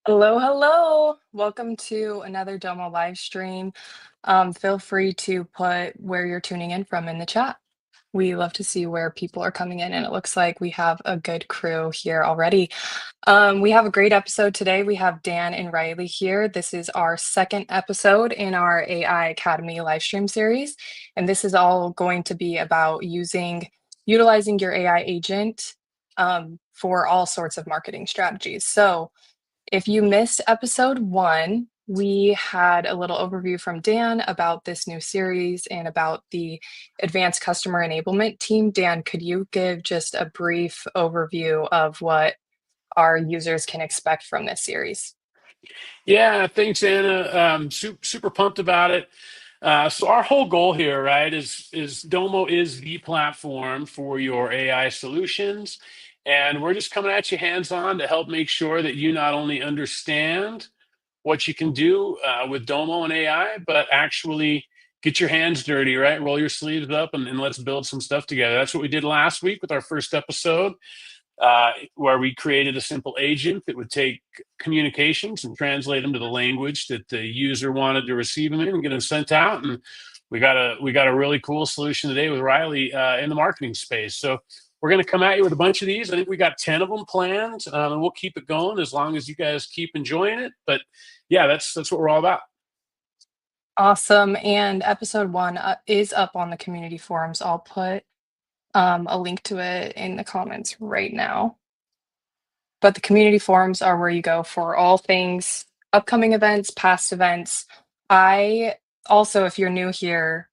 Hello, hello. Welcome to another Domo live stream. Feel free to put where you're tuning in from in the chat. We love to see where people are coming in, and it looks like we have a good crew here already. We have a great episode today. We have Dan and Riley here. This is our second episode in our AI Academy live stream series, and this is all going to be about utilizing your AI agent for all sorts of marketing strategies. So if you missed episode one, we had a little overview from Dan about this new series and about the advanced customer enablement team. Dan, could you give just a brief overview of what our users can expect from this series? Yeah, thanks, Anna. Super pumped about it. So our whole goal here, right, is Domo is the platform for your AI solutions, and we're just coming at you hands-on to help make sure that you not only understand what you can do with Domo and AI, but actually get your hands dirty, right? Roll your sleeves up and let's build some stuff together. That's what we did last week with our first episode, where we created a simple agent that would take communications and translate them to the language that the user wanted to receive them in and get them sent out. And we got a really cool solution today with Riley in the marketing space. So we're going to come at you with a bunch of these. I think we got 10 of them planned, and we'll keep it going as long as you guys keep enjoying it. But yeah, that's what we're all about. Awesome. And episode one is up on the community forums. I'll put a link to it in the comments right now. But the community forums are where you go for all things upcoming events, past events. I also, if you're new here,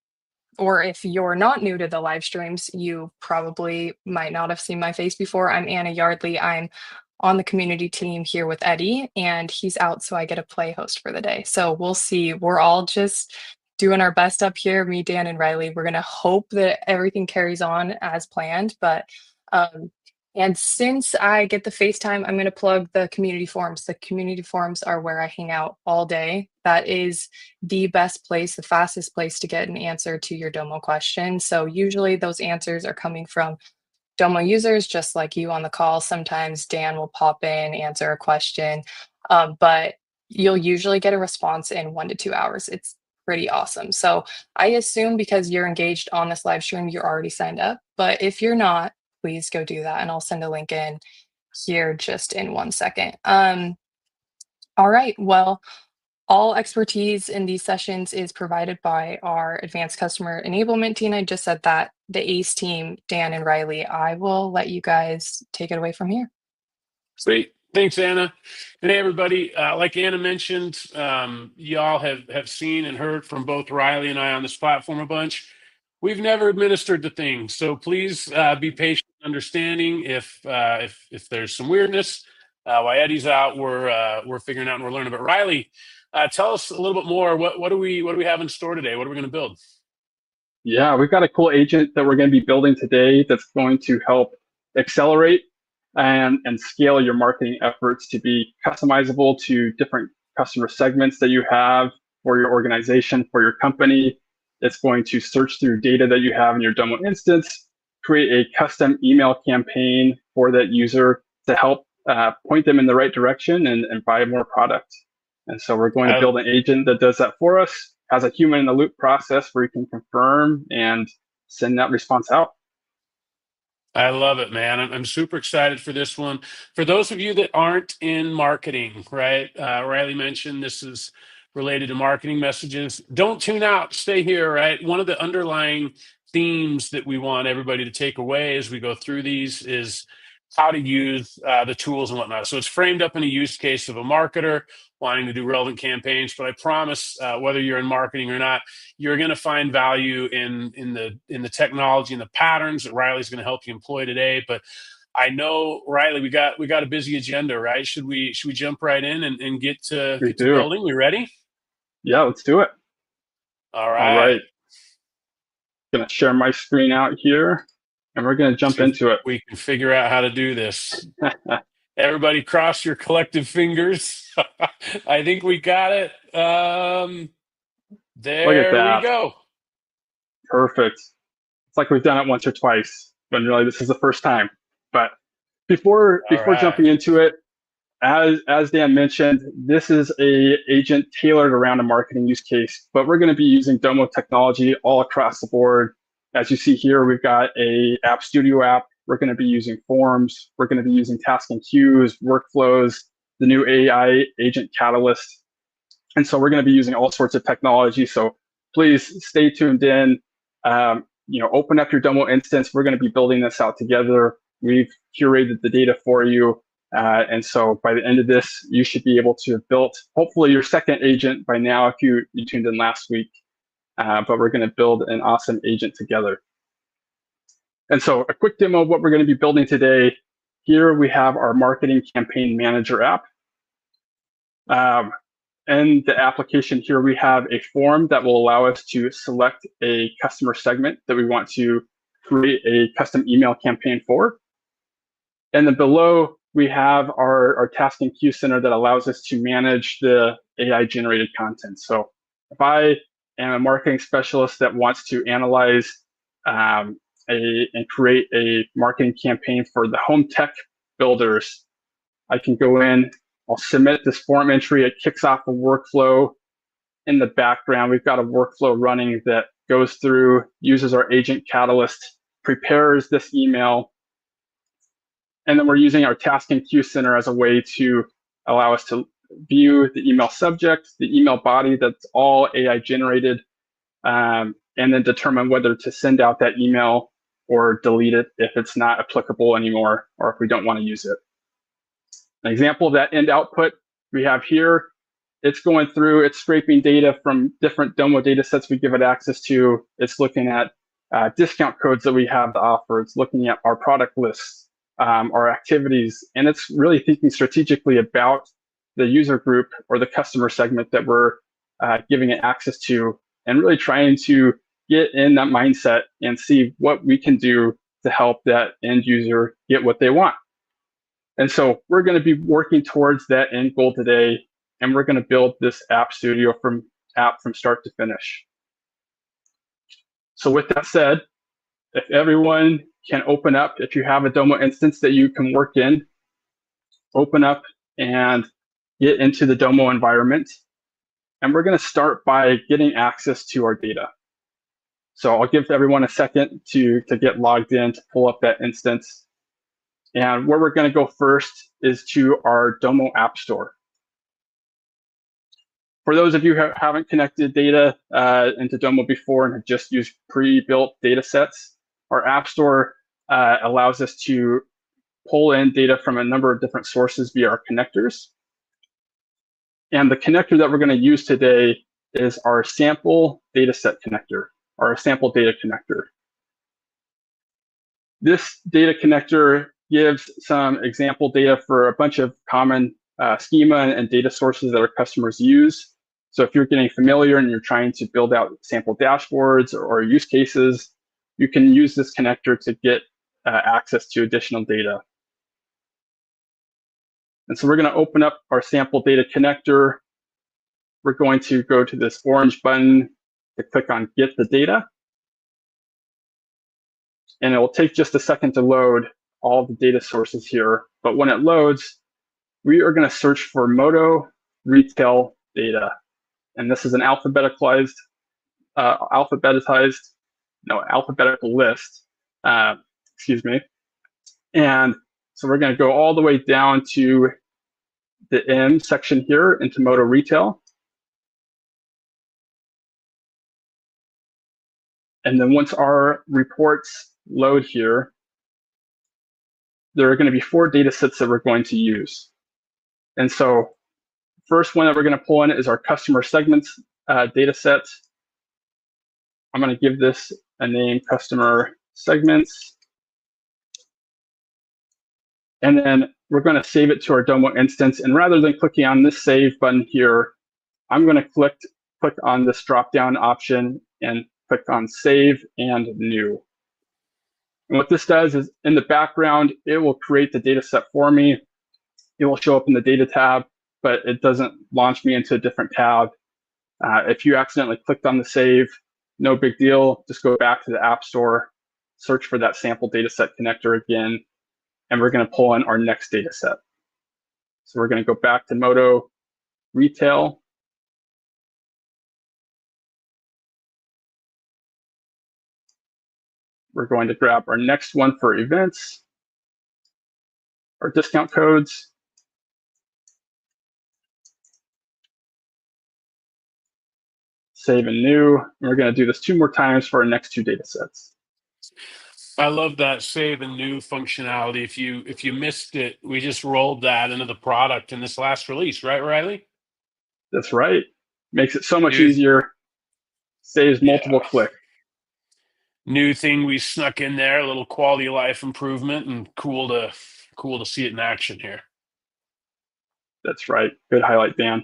or if you're not new to the live streams, you probably might not have seen my face before. I'm Anna Yardley. I'm on the community team here with Eddie, and he's out, so I get a play host for the day. So we'll see. We're all just doing our best up here, me, Dan, and Riley. We're going to hope that everything carries on as planned. And since I get the FaceTime, I'm going to plug the community forums. The community forums are where I hang out all day. That is the best place, the fastest place to get an answer to your Domo question. So usually those answers are coming from Domo users, just like you on the call. Sometimes Dan will pop in, answer a question, but you'll usually get a response in 1 to 2 hours. It's pretty awesome. So I assume because you're engaged on this live stream, you're already signed up. But if you're not, please go do that. And I'll send a link in here just in 1 second. All right. Well, all expertise in these sessions is provided by our advanced customer enablement team. I just said that, the ACE team, Dan and Riley. I will let you guys take it away from here. Sweet. Thanks, Anna. And hey, everybody. Like Anna mentioned, y'all have seen and heard from both Riley and I on this platform a bunch. We've never administered the thing, so please be patient, and understanding if there's some weirdness. While Eddie's out, we're figuring out and we're learning. But Riley, tell us a little bit more. What do we have in store today? What are we going to build? Yeah, we've got a cool agent that we're going to be building today that's going to help accelerate and scale your marketing efforts to be customizable to different customer segments that you have for your organization, for your company. It's going to search through data that you have in your Domo instance, create a custom email campaign for that user to help point them in the right direction and buy more product. And so we're going to build an agent that does that for us, has a human in the loop process where you can confirm and send that response out. I love it, man. I'm super excited for this one. For those of you that aren't in marketing, right? Riley mentioned this is related to marketing messages. Don't tune out. Stay here, right? One of the underlying themes that we want everybody to take away as we go through these is how to use the tools and whatnot. So it's framed up in a use case of a marketer wanting to do relevant campaigns. But I promise, whether you're in marketing or not, you're going to find value in the technology and the patterns that Riley's going to help you employ today. But I know, Riley, we got a busy agenda, right? Should we jump right in and get to building? We ready? Yeah, let's do it. All right. All right. Gonna share my screen out here, and we're gonna jump into it. We can figure out how to do this. Everybody, cross your collective fingers. I think we got it. There we go. Perfect. It's like we've done it once or twice, but really this is the first time. But before jumping into it, as Dan mentioned, this is a agent tailored around a marketing use case, but we're going to be using Domo technology all across the board. As you see here, we've got a App Studio app. We're going to be using forms. We're going to be using tasking queues, workflows, the new AI agent Catalyst. And so we're going to be using all sorts of technology. So please stay tuned in. Open up your Domo instance. We're going to be building this out together. We've curated the data for you. And so by the end of this, you should be able to have built hopefully your second agent by now if you tuned in last week. But we're going to build an awesome agent together. And so a quick demo of what we're going to be building today. Here we have our Marketing Campaign Manager app. In the application here, we have a form that will allow us to select a customer segment that we want to create a custom email campaign for. And then below, we have our tasking queue center that allows us to manage the AI-generated content. So if I am a marketing specialist that wants to analyze and create a marketing campaign for the home tech builders, I can go in, I'll submit this form entry, it kicks off a workflow. In the background, we've got a workflow running that goes through, uses our agent Catalyst, prepares this email, and then we're using our tasking queue center as a way to allow us to view the email subject, the email body that's all AI generated, and then determine whether to send out that email or delete it if it's not applicable anymore or if we don't want to use it. An example of that end output we have here, it's going through, it's scraping data from different Domo data sets we give it access to. It's looking at discount codes that we have to offer. It's looking at our product lists, our activities, and it's really thinking strategically about the user group or the customer segment that we're giving it access to, and really trying to get in that mindset and see what we can do to help that end user get what they want. And so we're going to be working towards that end goal today, and we're going to build this App Studio from start to finish. So with that said, if everyone can open up, if you have a Domo instance that you can work in, open up and get into the Domo environment. And we're going to start by getting access to our data. So I'll give everyone a second to get logged in, to pull up that instance. And where we're going to go first is to our Domo App Store. For those of you who haven't connected data into Domo before and have just used pre-built data sets, our App Store allows us to pull in data from a number of different sources via our connectors. And the connector that we're going to use today is our sample dataset connector, or our sample data connector. This data connector gives some example data for a bunch of common schema and data sources that our customers use. So if you're getting familiar and you're trying to build out sample dashboards or use cases, you can use this connector to get access to additional data. And so we're going to open up our sample data connector. We're going to go to this orange button to click on Get the Data. And it will take just a second to load all the data sources here. But when it loads, we are going to search for Moto retail data. And this is an alphabetical list. Excuse me. And so we're going to go all the way down to the M section here into Moto retail. And then once our reports load here, there are going to be 4 data sets that we're going to use. And so first one that we're going to pull in is our customer segments data set. I'm going to give this a name, customer segments. And then we're going to save it to our Domo instance. And rather than clicking on this save button here, I'm going to click on this drop-down option and click on Save and New. And what this does is in the background, it will create the data set for me. It will show up in the data tab, but it doesn't launch me into a different tab. If you accidentally clicked on the save, no big deal. Just go back to the App Store, search for that sample data set connector again, and we're going to pull in our next data set. So we're going to go back to Moto Retail. We're going to grab our next one for events, our discount codes. Save and new. And we're going to do this 2 more times for our next 2 data sets. I love that save and new functionality. If you missed it, we just rolled that into the product in this last release, right, Riley? That's right. Makes it so much easier. Saves multiple clicks. New thing we snuck in there, a little quality of life improvement, and cool to see it in action here. That's right. Good highlight, Dan.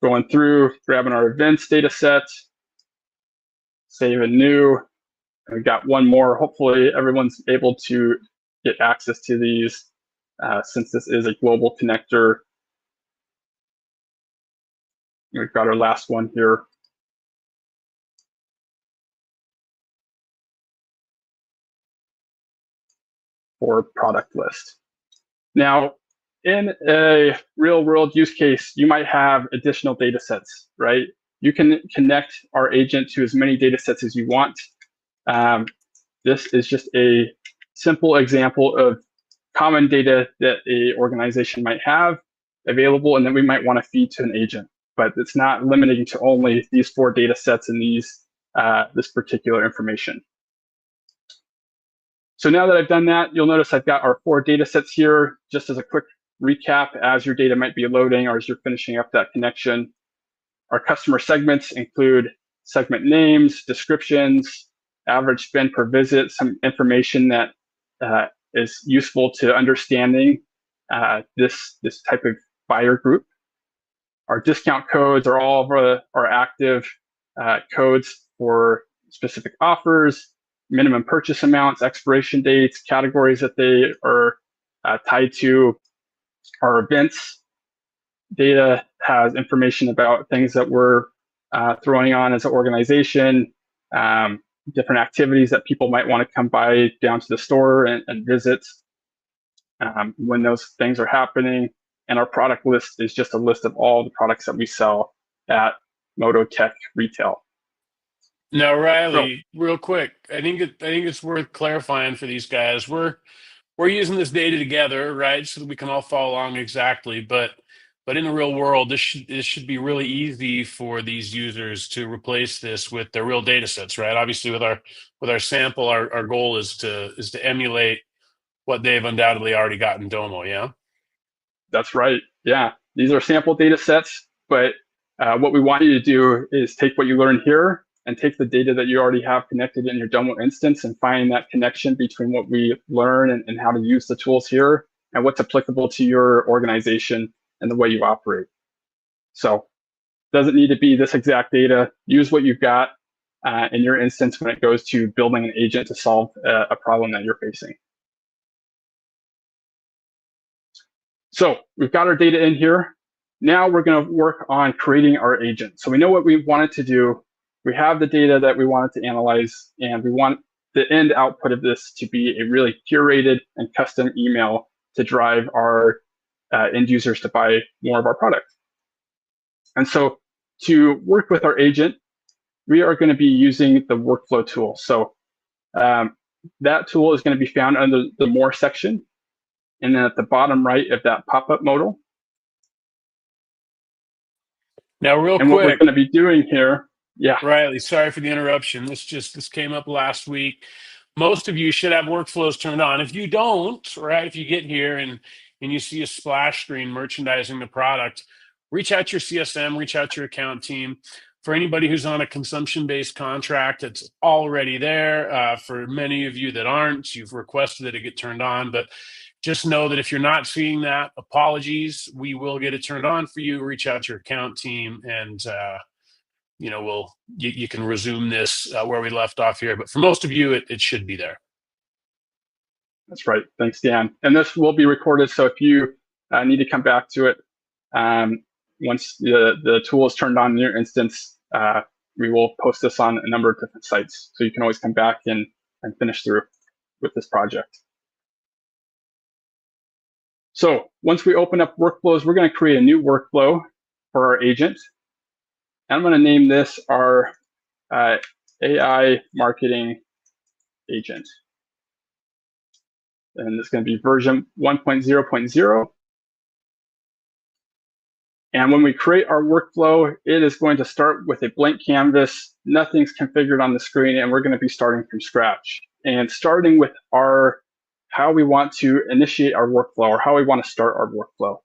Going through, grabbing our events data set, save and new. And we've got one more. Hopefully everyone's able to get access to these since this is a global connector. We've got our last one here. For product list. Now, in a real world use case, you might have additional data sets, right? You can connect our agent to as many data sets as you want. This is just a simple example of common data that a organization might have available and that we might want to feed to an agent. But it's not limiting to only these 4 data sets and this particular information. So now that I've done that, you'll notice I've got our 4 data sets here. Just as a quick recap, as your data might be loading or as you're finishing up that connection. Our customer segments include segment names, descriptions, average spend per visit, some information that is useful to understanding this type of buyer group. Our discount codes are all of our active codes for specific offers, minimum purchase amounts, expiration dates, categories that they are tied to. Our events data has information about things that we're throwing on as an organization, different activities that people might want to come by down to the store and visit when those things are happening. And our product list is just a list of all the products that we sell at Moto Tech Retail. Now, Riley, real quick, I think it's worth clarifying for these guys. We're using this data together, right, so that we can all follow along exactly. But in the real world, this should be really easy for these users to replace this with their real data sets, right? Obviously, with our sample, our goal is to emulate what they've undoubtedly already got in Domo. Yeah. That's right. Yeah, these are sample data sets, but what we want you to do is take what you learned here and take the data that you already have connected in your Domo instance and find that connection between what we learn and how to use the tools here and what's applicable to your organization and the way you operate. So it doesn't need to be this exact data. Use what you've got in your instance when it goes to building an agent to solve a problem that you're facing. So we've got our data in here. Now we're going to work on creating our agent. So we know what we wanted to do. We have the data that we wanted to analyze, and we want the end output of this to be a really curated and custom email to drive our end users to buy more of our product. And so to work with our agent, we are going to be using the workflow tool. So that tool is going to be found under the More section. And then at the bottom right of that pop-up modal. Now, real quick, what we're going to be doing here, yeah. Riley, sorry for the interruption. This came up last week. Most of you should have workflows turned on. If you don't, right, if you get here and you see a splash screen merchandising the product, reach out to your CSM, reach out to your account team. For anybody who's on a consumption-based contract, it's already there. For many of you that aren't, you've requested that it get turned on, but just know that if you're not seeing that, apologies. We will get it turned on for you. Reach out to your account team, and you can resume this where we left off here. But for most of you, it should be there. That's right. Thanks, Dan. And this will be recorded, so if you need to come back to it once the tool is turned on in your instance, we will post this on a number of different sites, so you can always come back and finish through with this project. So once we open up workflows, we're going to create a new workflow for our agent. And I'm going to name this our AI marketing agent. And it's going to be version 1.0.0. And when we create our workflow, it is going to start with a blank canvas. Nothing's configured on the screen, and we're going to be starting from scratch. And starting with how we want to initiate our workflow, or how we want to start our workflow.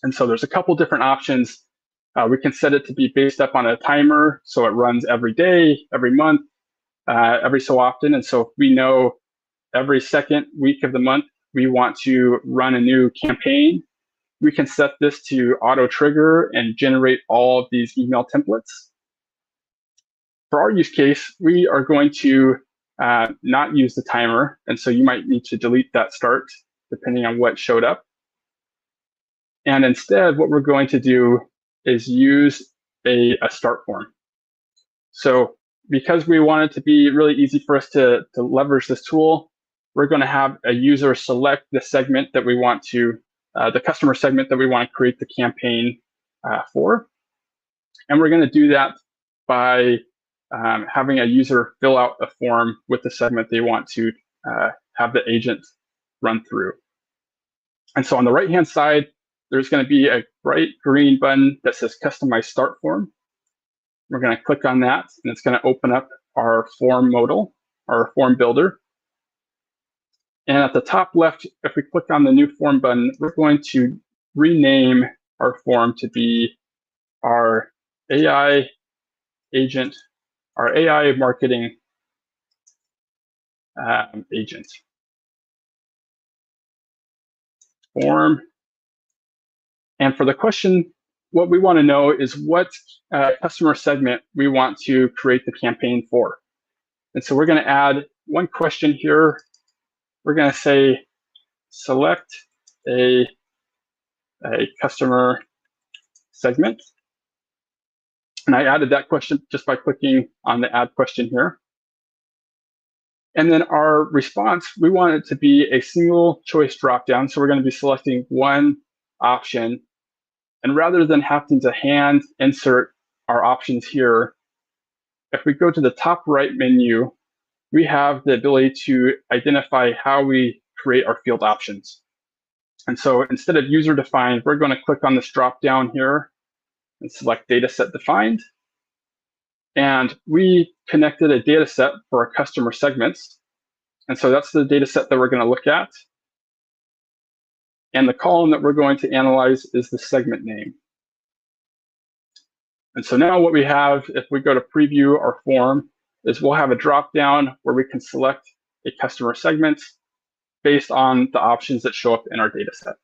And so there's a couple different options. We can set it to be based up on a timer, so it runs every day, every month, every so often. And so if we know every second week of the month we want to run a new campaign, we can set this to auto trigger and generate all of these email templates. For our use case, we are going to not use the timer. And so you might need to delete that start depending on what showed up. And instead, what we're going to do is use a start form. So because we want it to be really easy for us to leverage this tool, we're going to have a user select the segment that we want to the customer segment that we want to create the campaign for. And we're going to do that by having a user fill out a form with the segment they want to have the agent run through. And so on the right-hand side, there's going to be a bright green button that says Customize Start Form. We're going to click on that, and it's going to open up our form modal, our form builder. And at the top left, if we click on the new form button, we're going to rename our form to be our AI agent, our AI marketing agent form. And for the question, what we want to know is what customer segment we want to create the campaign for. And so we're going to add one question here. We're going to say, select a customer segment. And I added that question just by clicking on the add question here. And then our response, we want it to be a single choice dropdown. So we're going to be selecting one option. And rather than having to hand insert our options here, if we go to the top right menu, we have the ability to identify how we create our field options. And so instead of user defined, we're going to click on this drop down here and select dataset defined. And we connected a dataset for our customer segments. And so that's the dataset that we're going to look at. And the column that we're going to analyze is the segment name. And so now what we have, if we go to preview our form, is we'll have a drop down where we can select a customer segment based on the options that show up in our data set.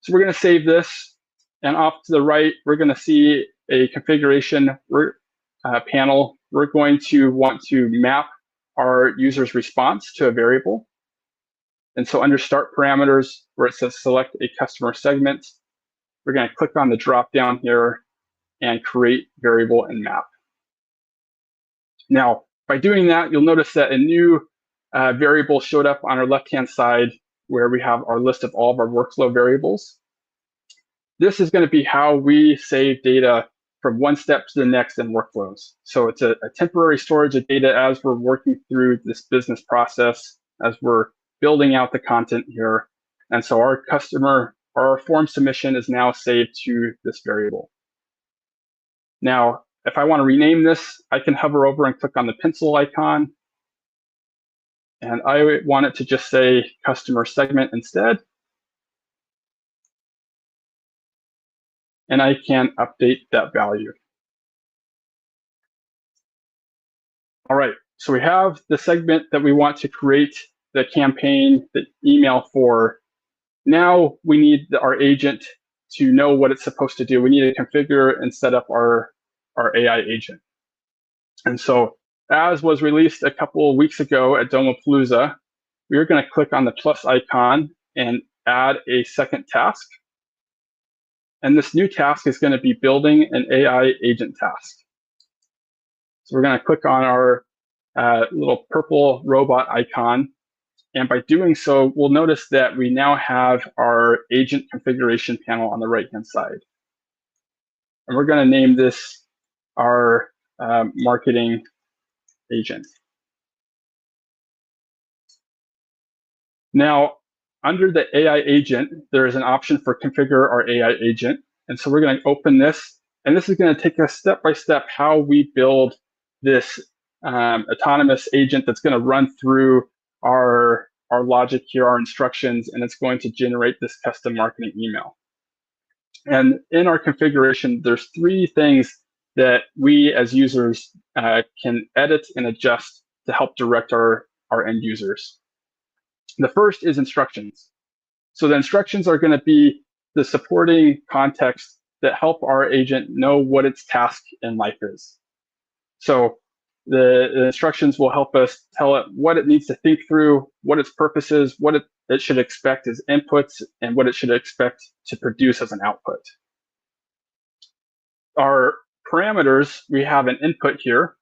So we're going to save this, and off to the right, we're going to see a configuration panel. We're going to want to map our user's response to a variable. And so under start parameters, where it says select a customer segment, we're going to click on the drop down here and create variable and map. Now, by doing that, you'll notice that a new variable showed up on our left-hand side where we have our list of all of our workflow variables. This is going to be how we save data from one step to the next in workflows. So it's a temporary storage of data as we're working through this business process, as we're building out the content here. And so our form submission is now saved to this variable. Now, if I want to rename this, I can hover over and click on the pencil icon. And I want it to just say customer segment instead. And I can update that value. All right, so we have the segment that we want to create the campaign, the email for. Now we need our agent to know what it's supposed to do. We need to configure and set up our AI agent. And so as was released a couple of weeks ago at Domopalooza, we're going to click on the plus icon and add a second task. And this new task is going to be building an AI agent task. So we're going to click on our little purple robot icon, And by doing so, we'll notice that we now have our agent configuration panel on the right-hand side. And we're going to name this our marketing agent. Now, under the AI agent, there is an option for configure our AI agent. And so we're going to open this, and this is going to take us step-by-step how we build this autonomous agent that's going to run through our logic here, our instructions, and it's going to generate this custom marketing email. And in our configuration, there's 3 things that we as users can edit and adjust to help direct our end users. The first is instructions. So the instructions are going to be the supporting context that help our agent know what its task in life is. So the instructions will help us tell it what it needs to think through, what its purpose is, what it should expect as inputs, and what it should expect to produce as an output. Our parameters, we have an input here,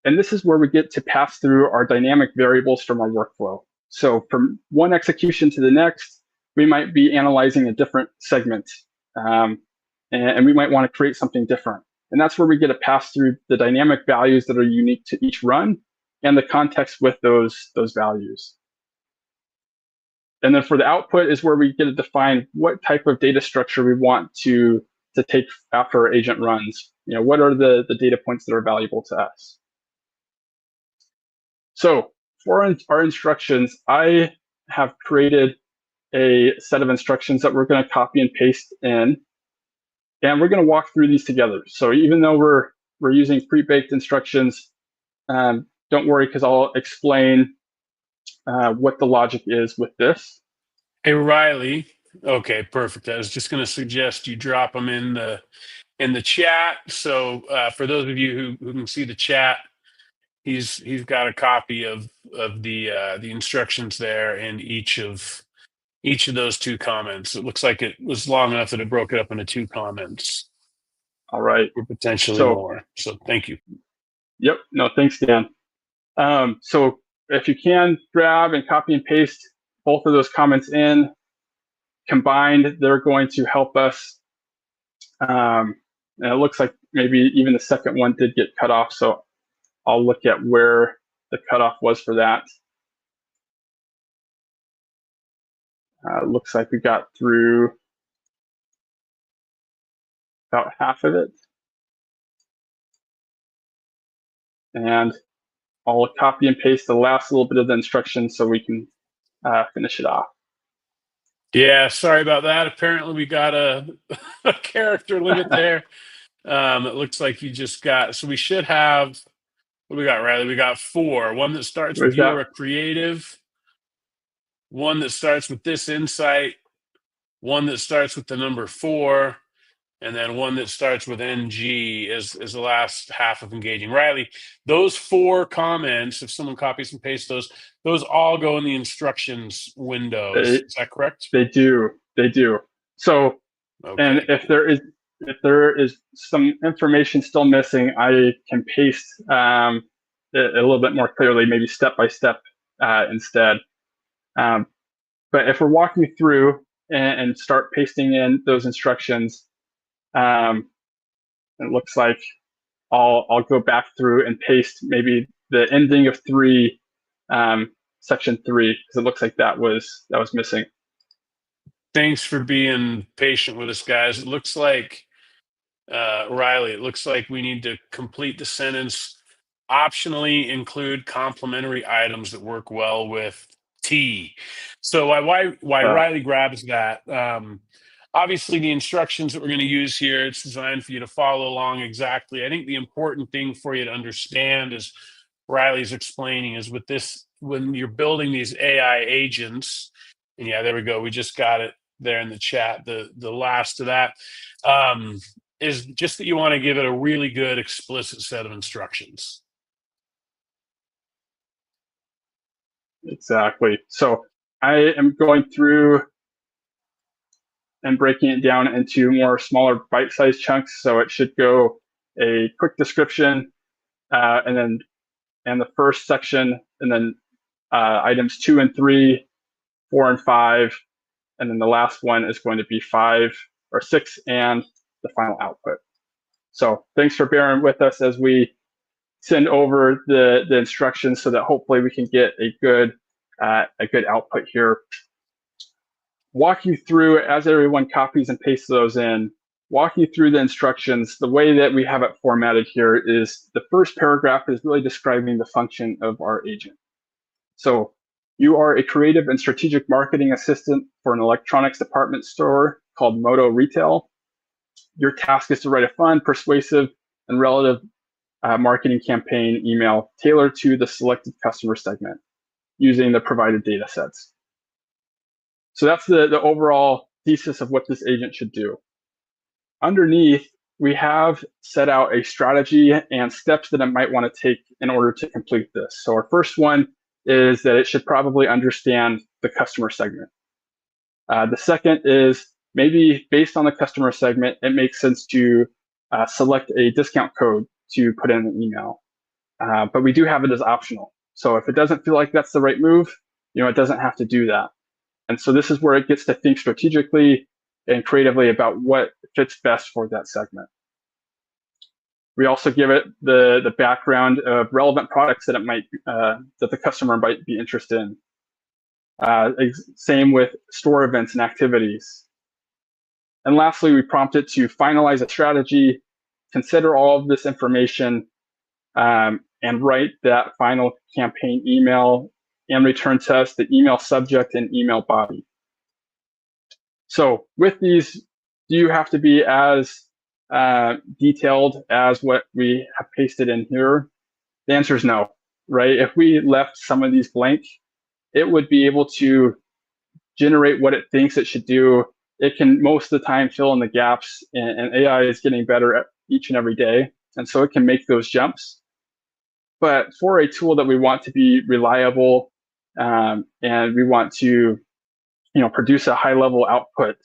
and this is where we get to pass through our dynamic variables from our workflow. So from one execution to the next, we might be analyzing a different segment, and we might want to create something different. And that's where we get to pass through the dynamic values that are unique to each run and the context with those values. And then for the output is where we get to define what type of data structure we want to take after our agent runs. What are the data points that are valuable to us? So for our instructions, I have created a set of instructions that we're going to copy and paste in, and we're going to walk through these together. So even though we're using pre-baked instructions, don't worry, because I'll explain what the logic is with this. Hey, Riley. Okay, perfect. I was just going to suggest you drop them in the chat. So for those of you who can see the chat, he's got a copy of the instructions there in each of those 2 comments. It looks like it was long enough that it broke it up into 2 comments. All right. Or potentially more. So thank you. Yep. No, thanks, Dan. So if you can grab and copy and paste both of those comments in, combined, they're going to help us. And it looks like maybe even the second one did get cut off. So I'll look at where the cutoff was for that. Looks like we got through about half of it. And I'll copy and paste the last little bit of the instructions so we can finish it off. Yeah, sorry about that. Apparently we got a character limit there. It looks like you just got, so we should have, what do we got, Riley? We got 4. One that starts with "You're a creative," one that starts with "This insight," one that starts with the number 4, and then one that starts with "NG" is the last half of engaging. Riley, those 4 comments, if someone copies and pastes those all go in the instructions windows. Is that correct? They do. So, okay. And if there is some information still missing, I can paste it a little bit more clearly, maybe step by step instead. But if we're walking through and start pasting in those instructions, it looks like I'll go back through and paste maybe the ending of 3, section 3, because it looks like that was missing. Thanks for being patient with us, guys. It looks like Riley, it looks like we need to complete the sentence, "Optionally include complementary items that work well with T." So why Riley grabs that, obviously the instructions that we're going to use here, it's designed for you to follow along exactly. I think the important thing for you to understand is Riley's explaining is with this, when you're building these AI agents, and yeah, there we go. We just got it there in the chat. The last of that is just that you want to give it a really good explicit set of instructions. Exactly. So I am going through and breaking it down into more smaller bite-sized chunks. So it should go a quick description, and the first section, and then items 2 and 3, 4 and 5, and then the last one is going to be 5 or 6 and the final output. So thanks for bearing with us as we send over the instructions so that hopefully we can get a good output here. Walk you through, as everyone copies and pastes those in, walk you through the instructions. The way that we have it formatted here is the first paragraph is really describing the function of our agent. So you are a creative and strategic marketing assistant for an electronics department store called Moto Retail. Your task is to write a fun, persuasive, and relative marketing campaign email tailored to the selected customer segment using the provided data sets. So that's the overall thesis of what this agent should do. Underneath, we have set out a strategy and steps that it might want to take in order to complete this. So our first one is that it should probably understand the customer segment. The second is maybe based on the customer segment, it makes sense to select a discount code to put in an email. But we do have it as optional. So if it doesn't feel like that's the right move, it doesn't have to do that. And so this is where it gets to think strategically and creatively about what fits best for that segment. We also give it the background of relevant products that it might that the customer might be interested in. Same with store events and activities. And lastly, we prompt it to finalize a strategy, consider all of this information, and write that final campaign email and return to us the email subject and email body. So with these, do you have to be as detailed as what we have pasted in here? The answer is no, right? If we left some of these blank, it would be able to generate what it thinks it should do. It can most of the time fill in the gaps, and AI is getting better each and every day. And so it can make those jumps. But for a tool that we want to be reliable and we want to produce a high level output,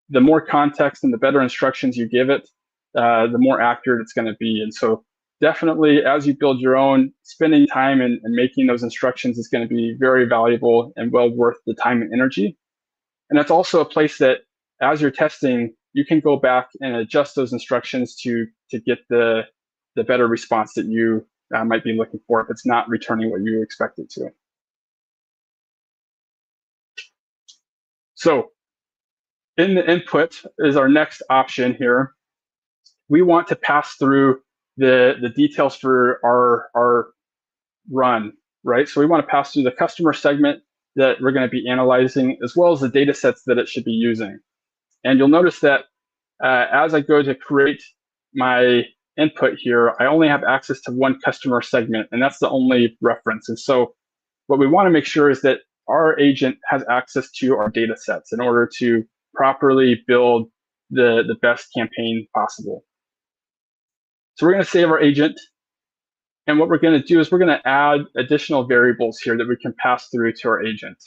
the more context and the better instructions you give it, the more accurate it's going to be. And so definitely as you build your own, spending time and making those instructions is going to be very valuable and well worth the time and energy. And that's also a place that as you're testing, you can go back and adjust those instructions to get the better response that you might be looking for if it's not returning what you expect it to. So in the input is our next option here. We want to pass through the details for our run, right? So we want to pass through the customer segment that we're going to be analyzing, as well as the data sets that it should be using. And you'll notice that as I go to create my input here, I only have access to one customer segment, and that's the only reference. And so what we want to make sure is that our agent has access to our data sets in order to properly build the best campaign possible. So we're going to save our agent. And what we're going to do is we're going to add additional variables here that we can pass through to our agent.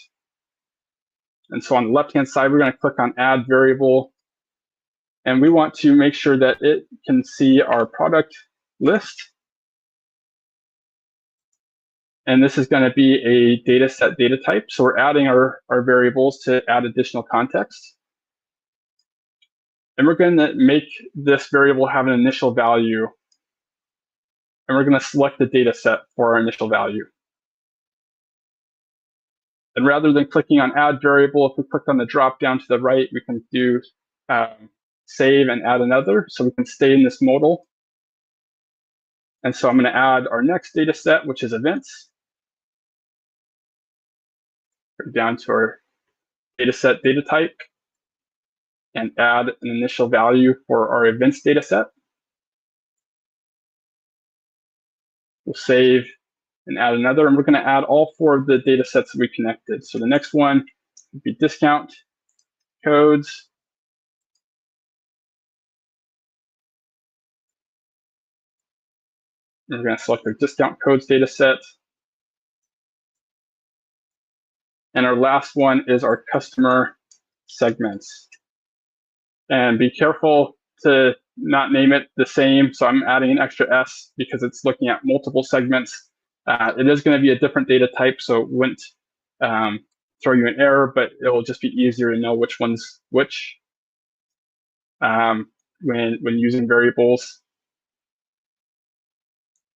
And so on the left-hand side, we're going to click on Add Variable. And we want to make sure that it can see our product list. And this is going to be a data set data type. So we're adding our variables to add additional context. And we're going to make this variable have an initial value. And we're going to select the data set for our initial value. And rather than clicking on Add Variable, if we click on the drop down to the right, we can do Save and add another. So we can stay in this modal. And so I'm going to add our next data set, which is events. Go down to our data set data type and add an initial value for our events data set. We'll save and add another, and we're going to add all 4 of the data sets that we connected. So the next one would be discount codes. And we're going to select our discount codes data set. And our last one is our customer segments. And be careful to not name it the same. So I'm adding an extra S because it's looking at multiple segments. It is going to be a different data type, so it wouldn't throw you an error, but it will just be easier to know which one's which when using variables.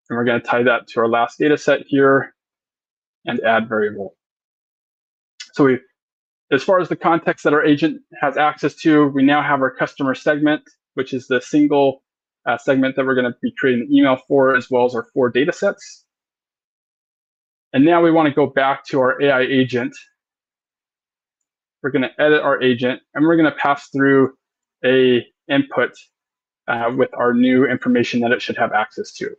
And we're going to tie that to our last data set here and add variable. So as far as the context that our agent has access to, we now have our customer segment, which is the single segment that we're going to be creating the email for, as well as our 4 data sets. And now we want to go back to our AI agent. We're going to edit our agent, and we're going to pass through a input with our new information that it should have access to.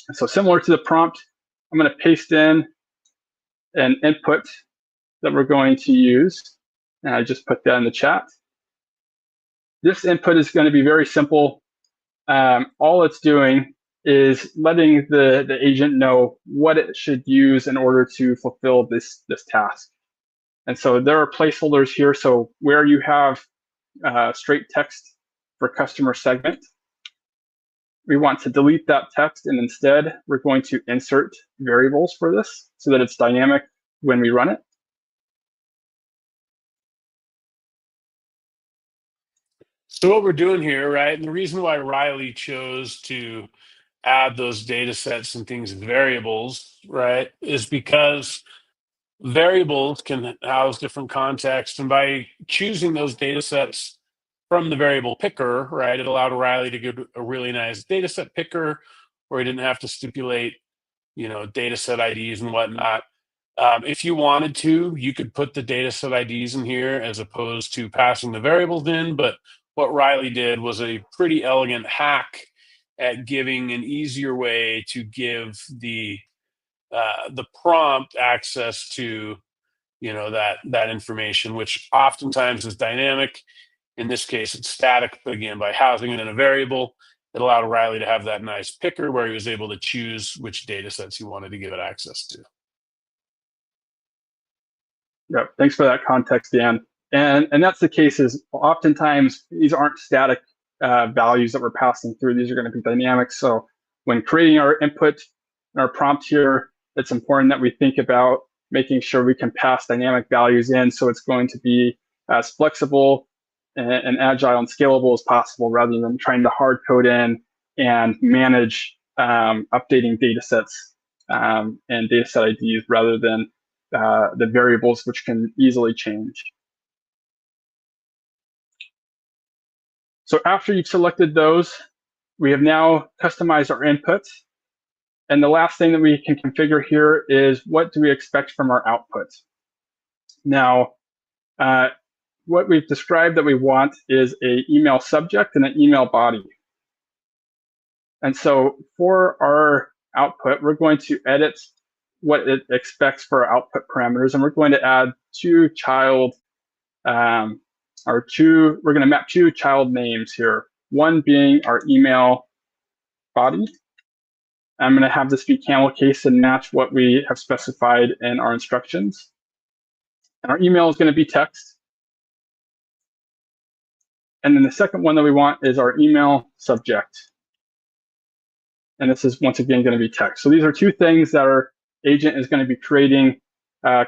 And so similar to the prompt, I'm going to paste in an input that we're going to use. And I just put that in the chat. This input is going to be very simple. All it's doing is letting the agent know what it should use in order to fulfill this task. And so there are placeholders here. So where you have straight text for customer segment, we want to delete that text, and instead we're going to insert variables for this so that it's dynamic when we run it. So what we're doing here, right, and the reason why Riley chose to add those data sets and things as variables, right, is because variables can house different contexts. And by choosing those data sets from the variable picker, right, it allowed Riley to get a really nice data set picker where he didn't have to stipulate, data set IDs and whatnot. If you wanted to, you could put the data set IDs in here as opposed to passing the variables in. But what Riley did was a pretty elegant hack at giving an easier way to give the prompt access to that information, which oftentimes is dynamic. In this case, it's static, but again, by housing it in a variable, it allowed Riley to have that nice picker where he was able to choose which data sets he wanted to give it access to. Yeah, thanks for that context, Dan. And that's the case is oftentimes these aren't static values that we're passing through. These are going to be dynamic. So when creating our input and our prompt here, it's important that we think about making sure we can pass dynamic values in, so it's going to be as flexible and agile and scalable as possible, rather than trying to hard code in and manage updating data sets and data set IDs rather than the variables, which can easily change. So after you've selected those, we have now customized our inputs. And the last thing that we can configure here is, what do we expect from our output? Now, what we've described that we want is an email subject and an email body. And so for our output, we're going to edit what it expects for our output parameters, and we're going to add we're going to map 2 child names here, one being our email body. I'm going to have this be camel case and match what we have specified in our instructions. And our email is going to be text. And then the second one that we want is our email subject. And this is, once again, going to be text. So these are 2 things that our agent is going to be creating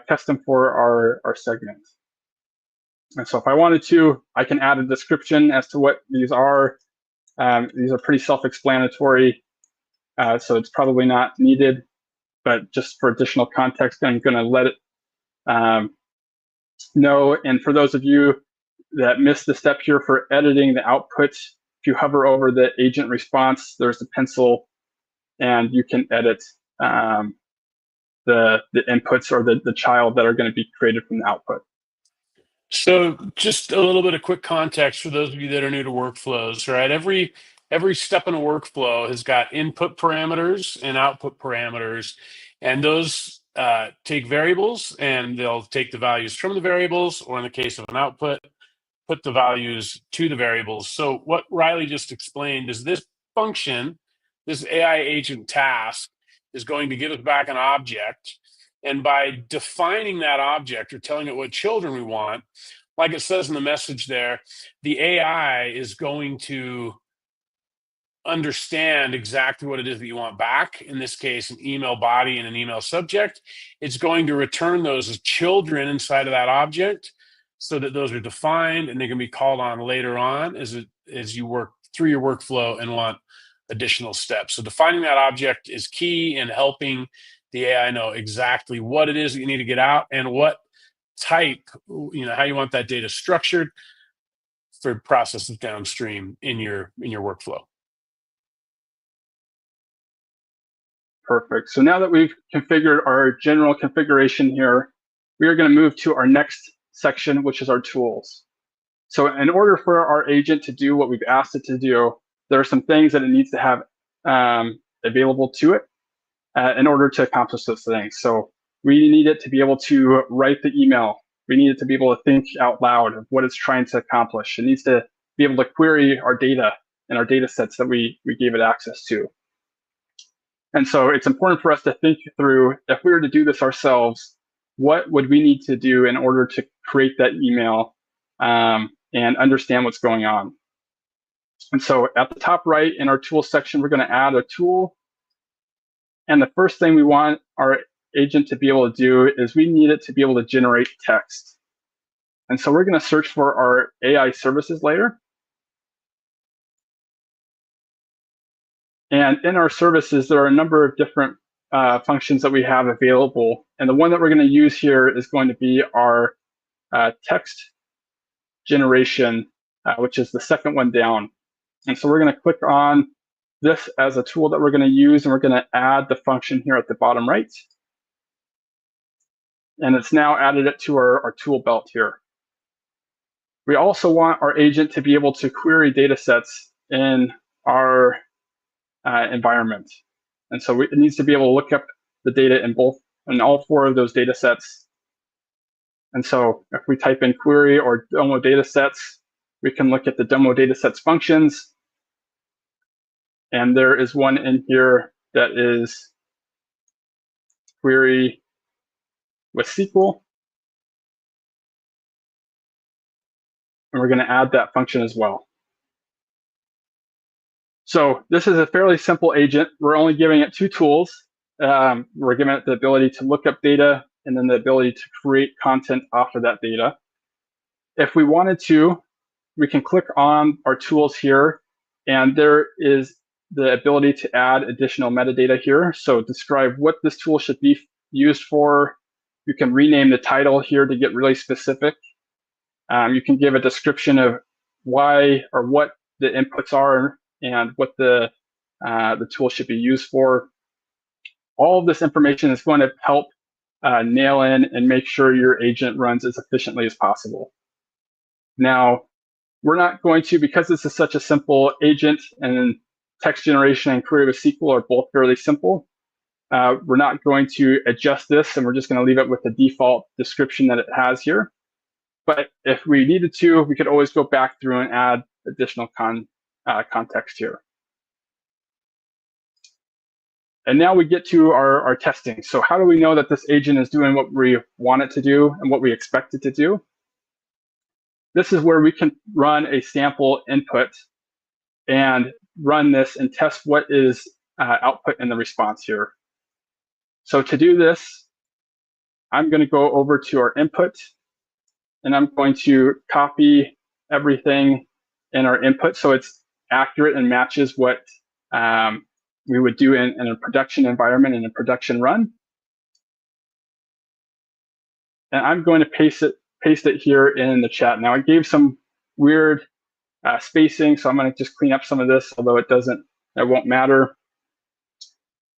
custom for our segment. And so if I wanted to, I can add a description as to what these are. These are pretty self-explanatory, so it's probably not needed. But just for additional context, I'm going to let it know. And for those of you that missed the step here for editing the output, if you hover over the agent response, there's the pencil, and you can edit the inputs or the child that are going to be created from the output. So just a little bit of quick context for those of you that are new to workflows, right? Every step in a workflow has got input parameters and output parameters, and those take variables, and they'll take the values from the variables, or in the case of an output, put the values to the variables. So what Riley just explained is this function, this AI agent task, is going to give us back an object. And by defining that object or telling it what children we want, like it says in the message there, the AI is going to understand exactly what it is that you want back, in this case, an email body and an email subject, it's going to return those as children inside of that object so that those are defined and they can be called on later on as you work through your workflow and want additional steps. So defining that object is key in helping the AI know exactly what it is that you need to get out and what type, how you want that data structured for processes downstream in your workflow. Perfect. So now that we've configured our general configuration here, we are going to move to our next section, which is our tools. So in order for our agent to do what we've asked it to do, there are some things that it needs to have available to it in order to accomplish those things. So we need it to be able to write the email. We need it to be able to think out loud of what it's trying to accomplish. It needs to be able to query our data and our data sets that we gave it access to. And so it's important for us to think through, if we were to do this ourselves, what would we need to do in order to create that email and understand what's going on. And so at the top right in our tools section, we're going to add a tool. And the first thing we want our agent to be able to do is we need it to be able to generate text. And so we're going to search for our AI services layer. And in our services, there are a number of different functions that we have available. And the one that we're going to use here is going to be our text generation, which is the second one down. And so we're going to click on this as a tool that we're going to use, and we're going to add the function here at the bottom right. And it's now added it to our tool belt here. We also want our agent to be able to query data sets in our environment. And so it needs to be able to look up the data in all four of those data sets. And so if we type in query or Domo data sets, we can look at the Domo data sets functions. And there is one in here that is query with SQL. And we're going to add that function as well. So this is a fairly simple agent. We're only giving it two tools. We're giving it the ability to look up data and then the ability to create content off of that data. If we wanted to, we can click on our tools here, and there is the ability to add additional metadata here. So describe what this tool should be used for. You can rename the title here to get really specific. You can give a description of why or what the inputs are and what the tool should be used for. All of this information is going to help nail in and make sure your agent runs as efficiently as possible. Now, we're not going to, because this is such a simple agent and text generation and query with SQL are both fairly simple, we're not going to adjust this, and we're just going to leave it with the default description that it has here. But if we needed to, we could always go back through and add additional context here. And now we get to our testing. So how do we know that this agent is doing what we want it to do and what we expect it to do? This is where we can run a sample input and run this and test what is output in the response here. So to do this, I'm going to go over to our input, and I'm going to copy everything in our input so it's accurate and matches what we would do in a production environment, in a production run. And I'm going to paste it here in the chat. Now, I gave some weird spacing, so I'm going to just clean up some of this, although it won't matter.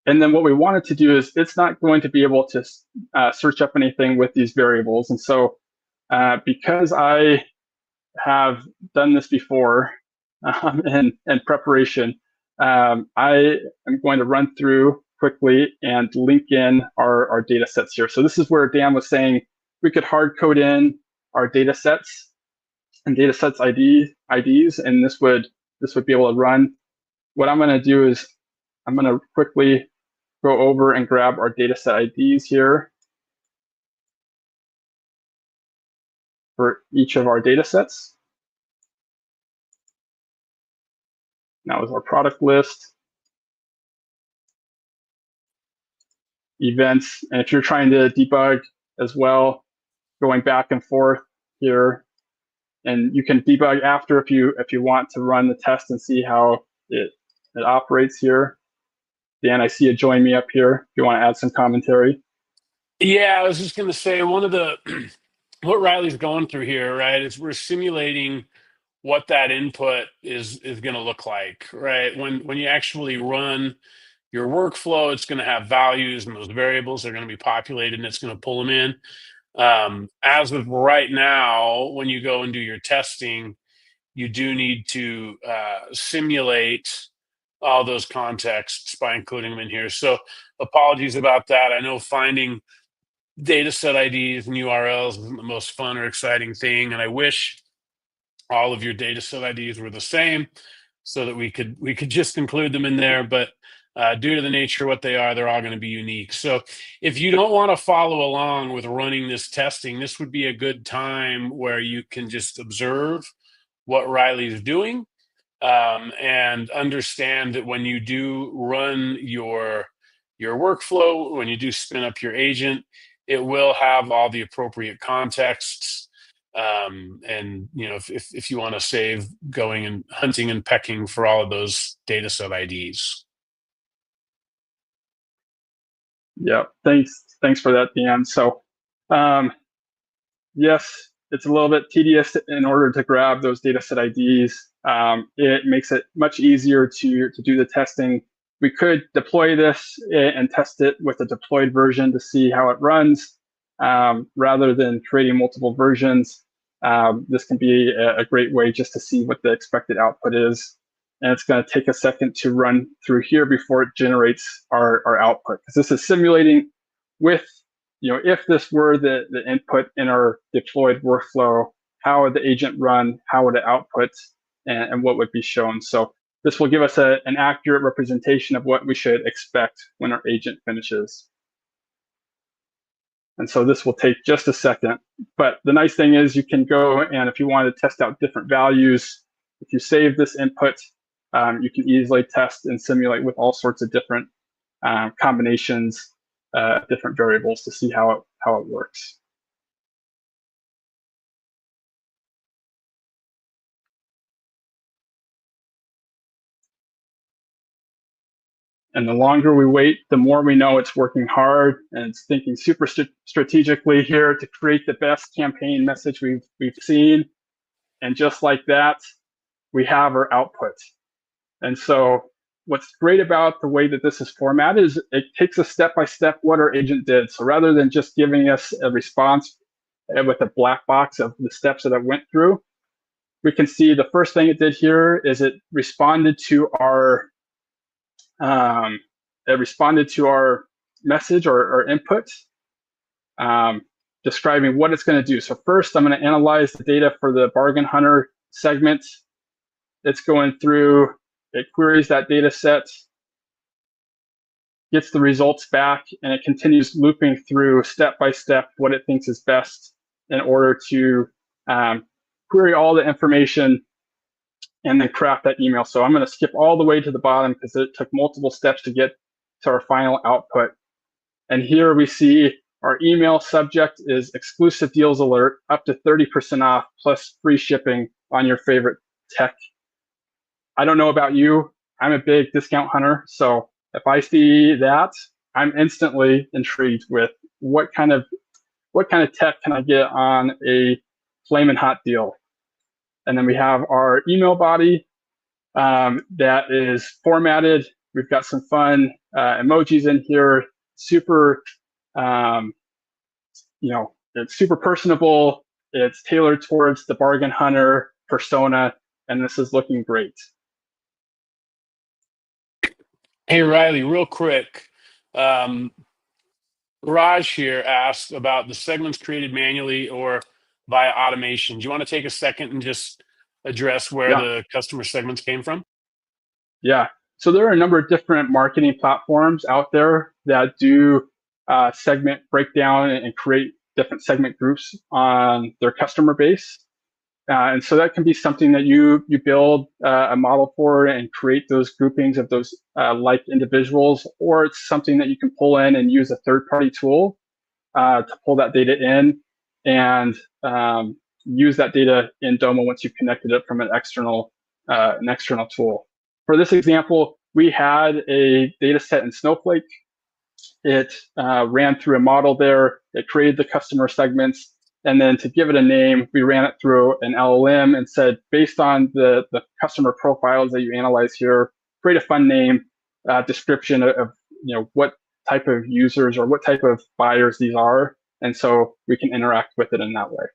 And then what we wanted to do is it's not going to be able to search up anything with these variables. And so because I have done this before in preparation, I am going to run through quickly and link in our data sets here. So this is where Dan was saying we could hard code in our data sets and data sets IDs, and this would be able to run. What I'm going to do is I'm going to quickly go over and grab our data set IDs here for each of our data sets. That was our product list. Events, and if you're trying to debug as well, going back and forth here, and you can debug after if you want to run the test and see how it operates here. Dan, I see you join me up here if you want to add some commentary. Yeah, I was just going to say one of the what Riley's going through here, right, is we're simulating what that input is going to look like, right? When you actually run your workflow, it's going to have values, and those variables are going to be populated, and it's going to pull them in. As of right now, when you go and do your testing, you do need to simulate all those contexts by including them in here. So apologies about that. I know finding data set IDs and URLs isn't the most fun or exciting thing, and I wish all of your data set IDs were the same so that we could just include them in there. But due to the nature of what they are, they're all going to be unique. So if you don't want to follow along with running this testing, this would be a good time where you can just observe what Riley's doing and understand that when you do run your workflow, when you do spin up your agent, it will have all the appropriate contexts. And if you want to save going and hunting and pecking for all of those data set IDs. Yeah, thanks for that, Dan. So yes, it's a little bit tedious in order to grab those data set IDs. It makes it much easier to do the testing. We could deploy this and test it with a deployed version to see how it runs, rather than creating multiple versions. This can be a great way just to see what the expected output is. And it's going to take a second to run through here before it generates our output. Because this is simulating with, if this were the input in our deployed workflow, how would the agent run, how would it output, and what would be shown. So this will give us an accurate representation of what we should expect when our agent finishes. And so this will take just a second. But the nice thing is you can go, and if you want to test out different values, if you save this input, you can easily test and simulate with all sorts of different combinations, different variables to see how it works. And the longer we wait, the more we know it's working hard and it's thinking super strategically here to create the best campaign message we've seen. And just like that, we have our output. And so what's great about the way that this is formatted is it takes us step-by-step what our agent did. So rather than just giving us a response with a black box of the steps that it went through, we can see the first thing it did here is it responded to our message or input, describing what it's going to do. So first, I'm going to analyze the data for the bargain hunter segment. It's going through, it queries that data set, gets the results back, and it continues looping through step by step what it thinks is best in order to query all the information and then craft that email. So I'm going to skip all the way to the bottom because it took multiple steps to get to our final output. And here we see our email subject is exclusive deals alert, up to 30% off plus free shipping on your favorite tech. I don't know about you. I'm a big discount hunter. So if I see that, I'm instantly intrigued with what kind of tech can I get on a flaming hot deal. And then we have our email body that is formatted. We've got some fun emojis in here. Super, it's super personable. It's tailored towards the bargain hunter persona, and this is looking great. Hey, Riley, real quick. Raj here asked about the segments created manually or via automation. Do you want to take a second and just address where the customer segments came from? Yeah. So there are a number of different marketing platforms out there that do segment breakdown and create different segment groups on their customer base. And so that can be something that you build a model for and create those groupings of those like individuals, or it's something that you can pull in and use a third-party tool to pull that data in and use that data in Domo once you've connected it from an external tool. For this example, we had a data set in Snowflake. It ran through a model there. It created the customer segments. And then to give it a name, we ran it through an LLM and said, based on the customer profiles that you analyze here, create a fun name, description of what type of users or what type of buyers these are. And so we can interact with it in that way.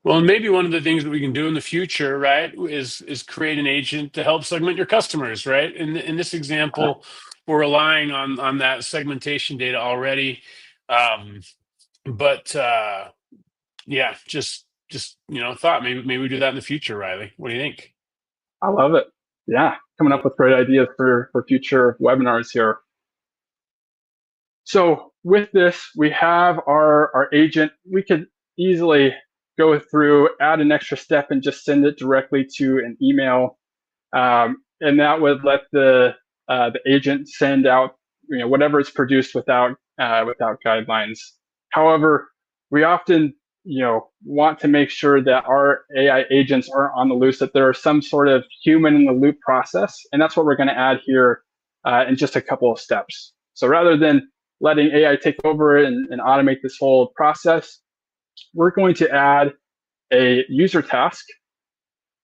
Well, and maybe one of the things that we can do in the future, right, is create an agent to help segment your customers, right? In this example, we're relying on that segmentation data already, but yeah, just thought maybe we do that in the future, Riley. What do you think? I love it. Yeah, coming up with great ideas for future webinars here. So with this, we have our agent. We could easily go through, add an extra step, and just send it directly to an email, and that would let the agent send out whatever is produced without guidelines. However, we often want to make sure that our AI agents aren't on the loose, that there is some sort of human in the loop process, and that's what we're going to add here in just a couple of steps. So rather than letting AI take over and automate this whole process, we're going to add a user task.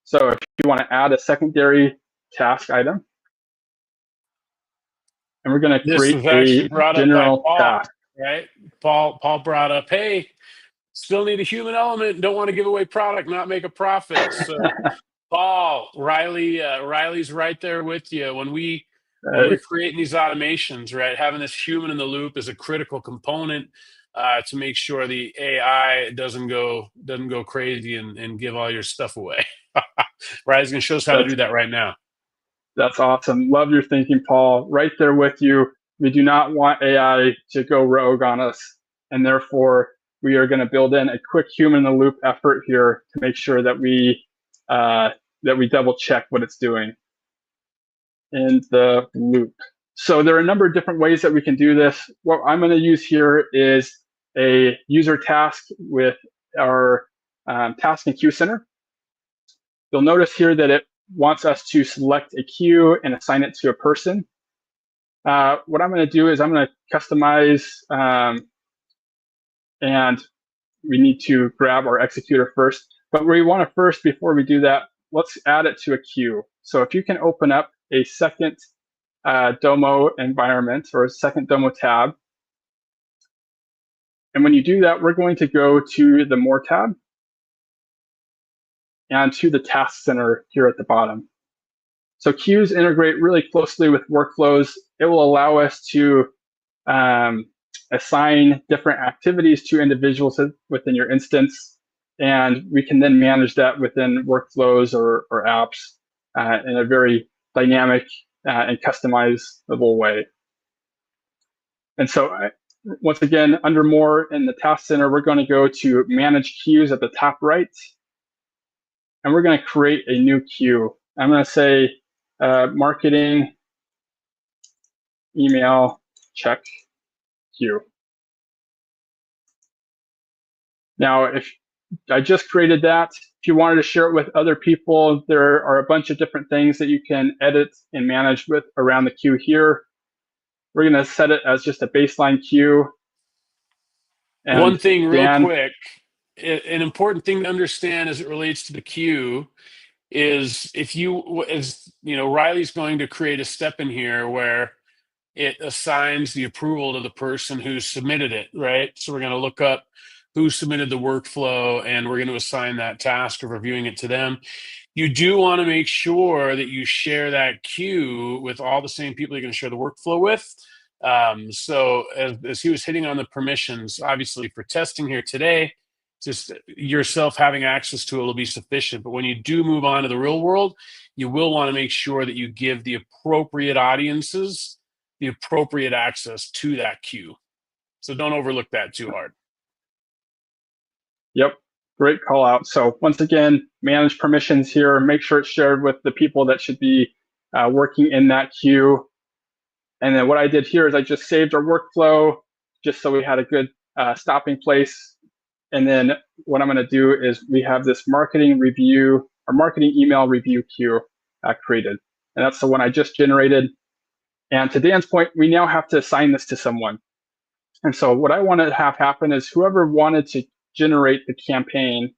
So if you want to add a secondary task item, and we're going to create a general task. Right? Paul brought up, hey, still need a human element. Don't want to give away product, not make a profit. So Paul, Riley's right there with you. When we're creating these automations, right, having this human in the loop is a critical component to make sure the AI doesn't go crazy and give all your stuff away. Riley's going to show us how to do that right now. That's awesome. Love your thinking, Paul. Right there with you. We do not want AI to go rogue on us, and therefore we are going to build in a quick human in the loop effort here to make sure that we double check what it's doing in the loop. So there are a number of different ways that we can do this. What I'm going to use here is a user task with our task and queue center. You'll notice here that it wants us to select a queue and assign it to a person. What I'm going to do is I'm going to customize, and we need to grab our executor first. But we want to first, before we do that, let's add it to a queue. So if you can open up a second Domo environment or a second Domo tab. And when you do that, we're going to go to the More tab and to the Task Center here at the bottom. So queues integrate really closely with workflows. It will allow us to assign different activities to individuals within your instance, and we can then manage that within workflows or apps in a very dynamic and customizable way. And so once again, under More in the Task Center, we're going to go to Manage Queues at the top right, and we're going to create a new queue. I'm going to say marketing email check queue. Now, if I just created that, if you wanted to share it with other people, there are a bunch of different things that you can edit and manage with around the queue here. We're going to set it as just a baseline queue. And one thing real quick, an important thing to understand as it relates to the queue is Riley's going to create a step in here where it assigns the approval to the person who submitted it, right? So we're going to look up who submitted the workflow, and we're going to assign that task of reviewing it to them. You do want to make sure that you share that queue with all the same people you're going to share the workflow with. So as he was hitting on the permissions, obviously for testing here today, just yourself having access to it will be sufficient. But when you do move on to the real world, you will want to make sure that you give the appropriate audiences the appropriate access to that queue. So don't overlook that too hard. Yep. Great call out. So once again, manage permissions here, make sure it's shared with the people that should be working in that queue. And then what I did here is I just saved our workflow just so we had a good stopping place. And then what I'm going to do is we have this marketing review or marketing email review queue created. And that's the one I just generated. And to Dan's point, we now have to assign this to someone. And so what I want to have happen is whoever wanted to generate the campaign,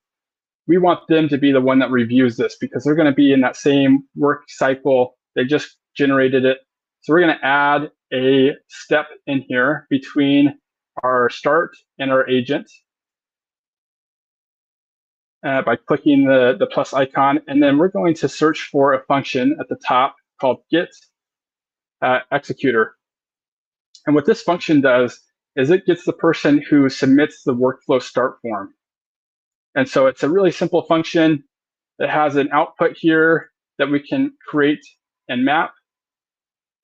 we want them to be the one that reviews this because they're going to be in that same work cycle. They just generated it. So we're going to add a step in here between our start and our agent by clicking the plus icon. And then we're going to search for a function at the top called get executor. And what this function does is it gets the person who submits the workflow start form. And so it's a really simple function that has an output here that we can create and map.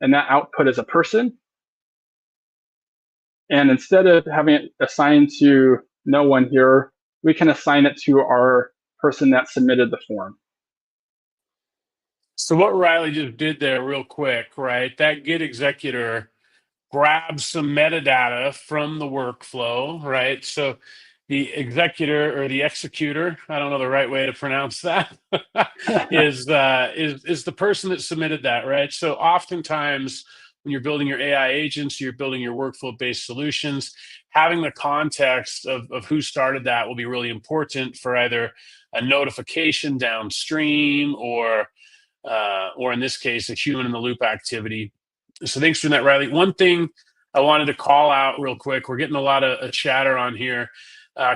And that output is a person. And instead of having it assigned to no one here, we can assign it to our person that submitted the form. So what Riley just did there real quick, right? That get executor grabs some metadata from the workflow, right? So the executor or the executor, I don't know the right way to pronounce that, is the person that submitted that, right? So oftentimes when you're building your AI agents, you're building your workflow-based solutions, having the context of who started that will be really important for either a notification downstream or in this case, a human in the loop activity. So thanks for that, Riley. One thing I wanted to call out real quick, we're getting a lot of chatter on here.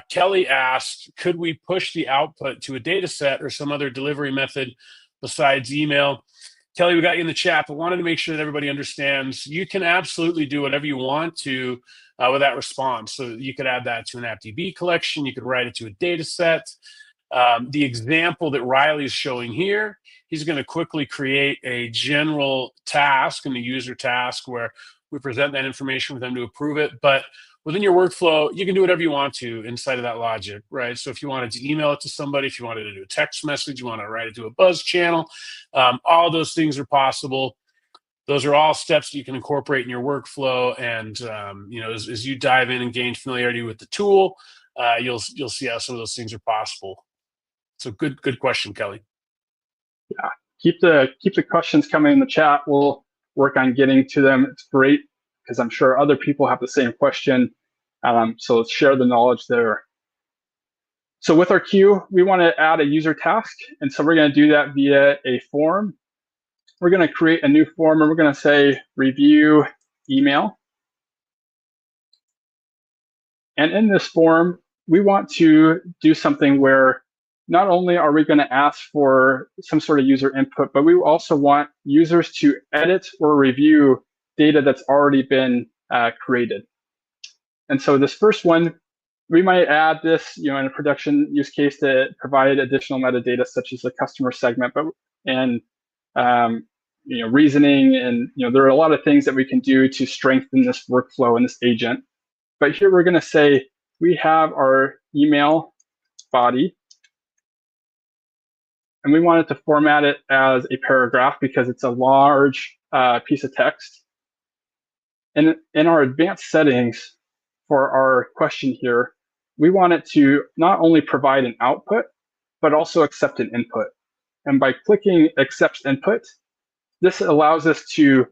Kelly asked, could we push the output to a data set or some other delivery method besides email? Kelly, we got you in the chat, but wanted to make sure that everybody understands you can absolutely do whatever you want to with that response. So you could add that to an AppDB collection. You could write it to a data set. The example that Riley is showing here, he's going to quickly create a general task and a user task where we present that information for them to approve it. But within your workflow, you can do whatever you want to inside of that logic, right? So if you wanted to email it to somebody, if you wanted to do a text message, you want to write it to a Buzz channel, all those things are possible. Those are all steps that you can incorporate in your workflow. And as you dive in and gain familiarity with the tool, you'll see how some of those things are possible. So good question, Kelly. Yeah, keep the questions coming in the chat. We'll work on getting to them. It's great because I'm sure other people have the same question. So let's share the knowledge there. So with our queue, we want to add a user task. And so we're going to do that via a form. We're going to create a new form and we're going to say review email. And in this form, we want to do something where not only are we going to ask for some sort of user input, but we also want users to edit or review data that's already been created. And so this first one, we might add this, in a production use case to provide additional metadata such as the customer segment, and reasoning, and there are a lot of things that we can do to strengthen this workflow and this agent. But here we're going to say we have our email body. And we wanted to format it as a paragraph because it's a large piece of text. And in our advanced settings for our question here, we want it to not only provide an output, but also accept an input. And by clicking accept input, this allows us to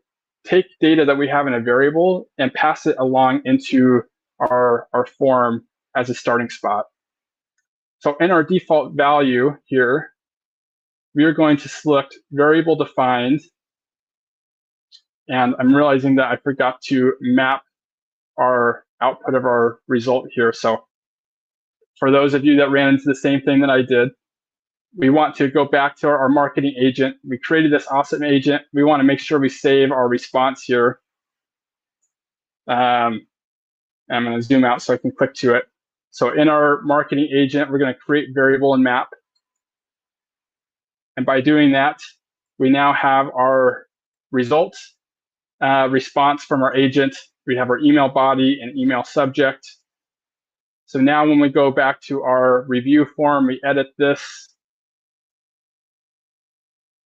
take data that we have in a variable and pass it along into our form as a starting spot. So in our default value here, we are going to select variable defined. And I'm realizing that I forgot to map our output of our result here. So for those of you that ran into the same thing that I did, we want to go back to our marketing agent. We created this awesome agent. We want to make sure we save our response here. I'm going to zoom out so I can click to it. So in our marketing agent, we're going to create variable and map. And by doing that, we now have our results response from our agent. We have our email body and email subject. So now when we go back to our review form, we edit this.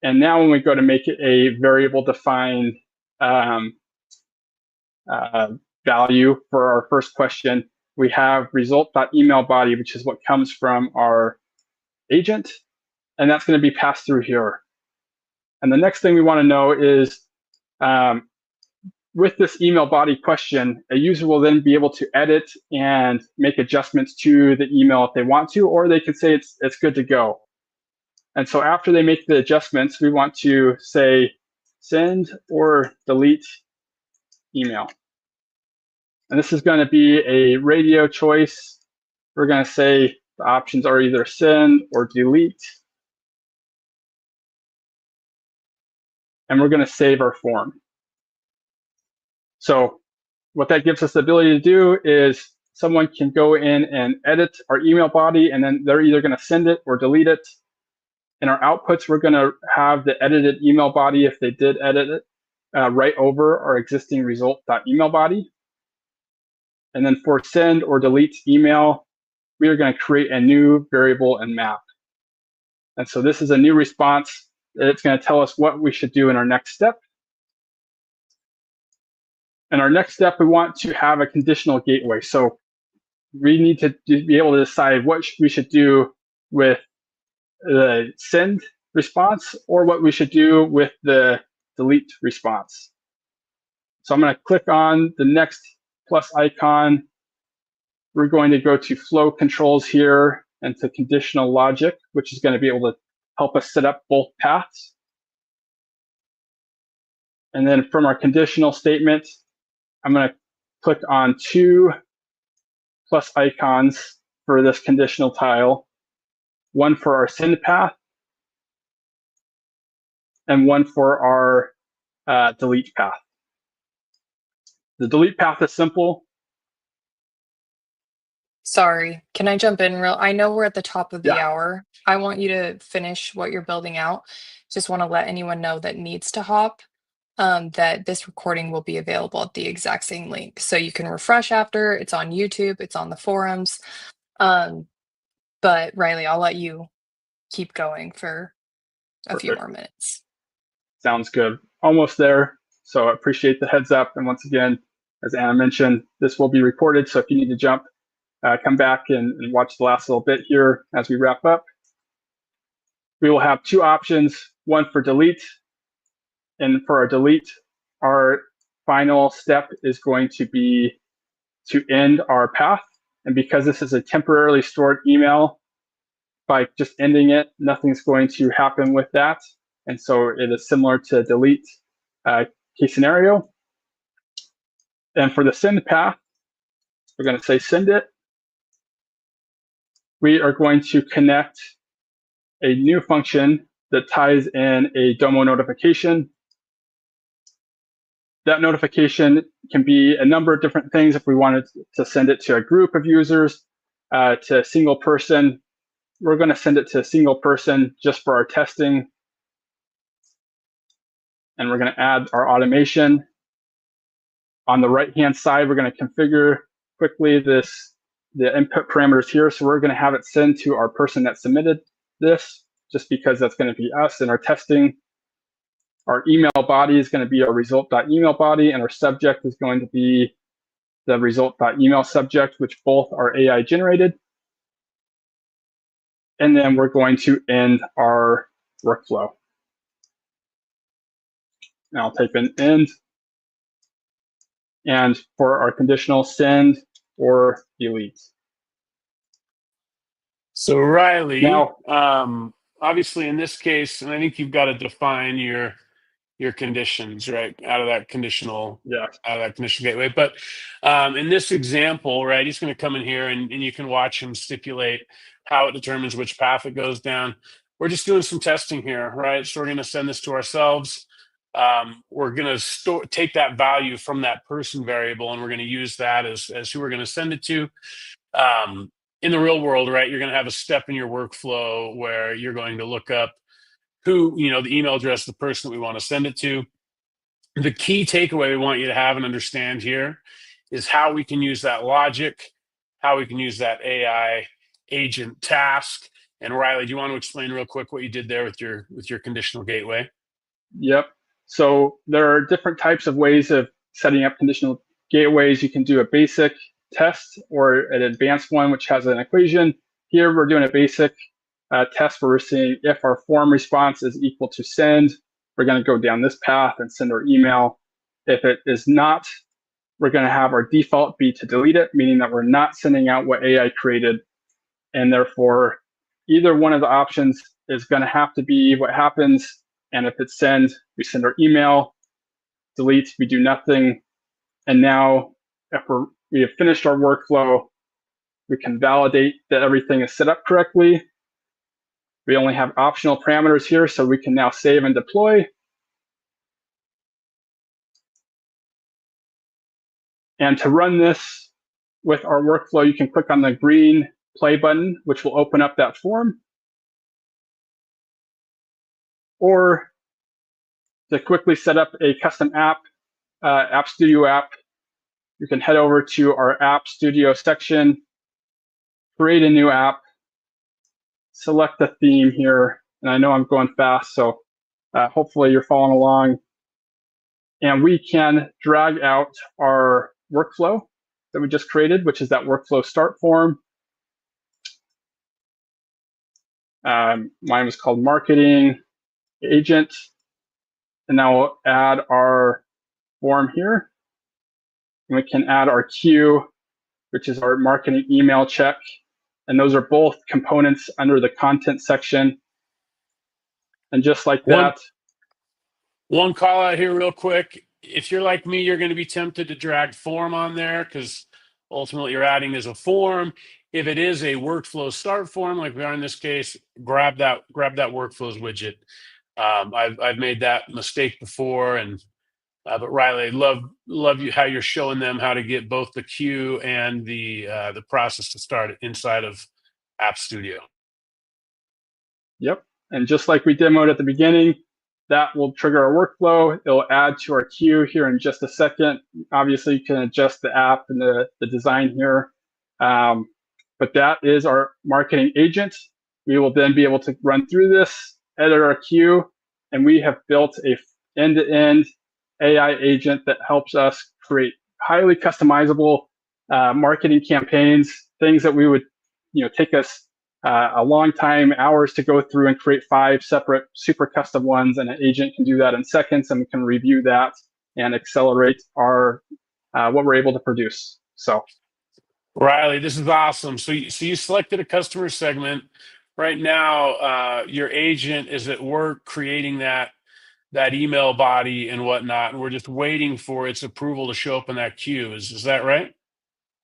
And now when we go to make it a variable defined value for our first question, we have result.email body, which is what comes from our agent, and that's going to be passed through here. And the next thing we want to know is with this email body question, a user will then be able to edit and make adjustments to the email if they want to, or they can say it's good to go. And so after they make the adjustments, we want to say send or delete email. And this is going to be a radio choice. We're going to say the options are either send or delete. And we're going to save our form. So what that gives us the ability to do is someone can go in and edit our email body, and then they're either going to send it or delete it. In our outputs, we're going to have the edited email body, if they did edit it, right over our existing result.email body. And then for send or delete email, we are going to create a new variable and map. And so this is a new response. It's going to tell us what we should do in our next step. In our next step, we want to have a conditional gateway. So we need to be able to decide what we should do with the send response or what we should do with the delete response. So I'm going to click on the next plus icon. We're going to go to flow controls here and to conditional logic, which is going to be able to help us set up both paths. And then from our conditional statement, I'm going to click on 2 plus icons for this conditional tile, one for our send path and one for our delete path. The delete path is simple. Sorry, can I jump in real? I know we're at the top of the Yeah. hour. I want you to finish what you're building out. Just want to let anyone know that needs to hop, that this recording will be available at the exact same link. So you can refresh after. It's on YouTube, it's on the forums. But Riley, I'll let you keep going for a few more minutes. Sounds good. Almost there. So I appreciate the heads up. And once again, as Anna mentioned, this will be recorded. So if you need to jump, come back and watch the last little bit here as we wrap up. We will have 2 options, one for delete. And for our delete, our final step is going to be to end our path. And because this is a temporarily stored email, by just ending it, nothing's going to happen with that. And so it is similar to delete case scenario. And for the send path, we're going to say send it. We are going to connect a new function that ties in a Domo notification. That notification can be a number of different things. If we wanted to send it to a group of users, to a single person, we're going to send it to a single person just for our testing. And we're going to add our automation. On the right-hand side, we're going to configure quickly the input parameters here. So we're going to have it send to our person that submitted this, just because that's going to be us in our testing. Our email body is going to be our result.email body, and our subject is going to be the result.email subject, which both are AI generated. And then we're going to end our workflow. Now I'll type in end. And for our conditional send or delete. So Riley, now, obviously in this case, and I think you've got to define your conditions, right, out of that conditional gateway. But in this example, right, he's going to come in here and you can watch him stipulate how it determines which path it goes down. We're just doing some testing here, right? So we're going to send this to ourselves. We're going to take that value from that person variable, and we're going to use that as who we're going to send it to. In the real world, right, you're going to have a step in your workflow where you're going to look up who, the email address of the person that we want to send it to. The key takeaway we want you to have and understand here is how we can use that logic, how we can use that AI agent task. And Riley, do you want to explain real quick what you did there with your conditional gateway? Yep. So there are different types of ways of setting up conditional gateways. You can do a basic test or an advanced one, which has an equation. Here we're doing a basic test where we're seeing if our form response is equal to send, we're going to go down this path and send our email. If it is not, we're going to have our default be to delete it, meaning that we're not sending out what AI created. And therefore, either one of the options is going to have to be what happens. And if it's send, we send our email. Delete, we do nothing. And now, if we have finished our workflow, we can validate that everything is set up correctly. We only have optional parameters here, so we can now save and deploy. And to run this with our workflow, you can click on the green play button, which will open up that form. Or to quickly set up a custom app, App Studio app, you can head over to our App Studio section, create a new app, select the theme here. And I know I'm going fast, so hopefully you're following along. And we can drag out our workflow that we just created, which is that workflow start form. Mine was called marketing agent. And now we'll add our form here. And we can add our queue, which is our marketing email check. And those are both components under the content section. And just like that. One call out here real quick. If you're like me, you're going to be tempted to drag form on there because ultimately you're adding as a form. If it is a workflow start form, like we are in this case, grab that workflows widget. I've made that mistake before, and but Riley, love you how you're showing them how to get both the queue and the process to start inside of App Studio. Yep, and just like we demoed at the beginning, that will trigger our workflow. It'll add to our queue here in just a second. Obviously, you can adjust the app and the design here, but that is our marketing agent. We will then be able to run through this, edit our queue, and we have built a end-to-end AI agent that helps us create highly customizable marketing campaigns, things that we would take us a long time, hours to go through and create 5 separate super custom ones, and an agent can do that in seconds, and we can review that and accelerate our what we're able to produce. So, Riley, this is awesome. So you selected a customer segment. Right now, your agent is at work creating that email body and whatnot, and we're just waiting for its approval to show up in that queue. Is that right?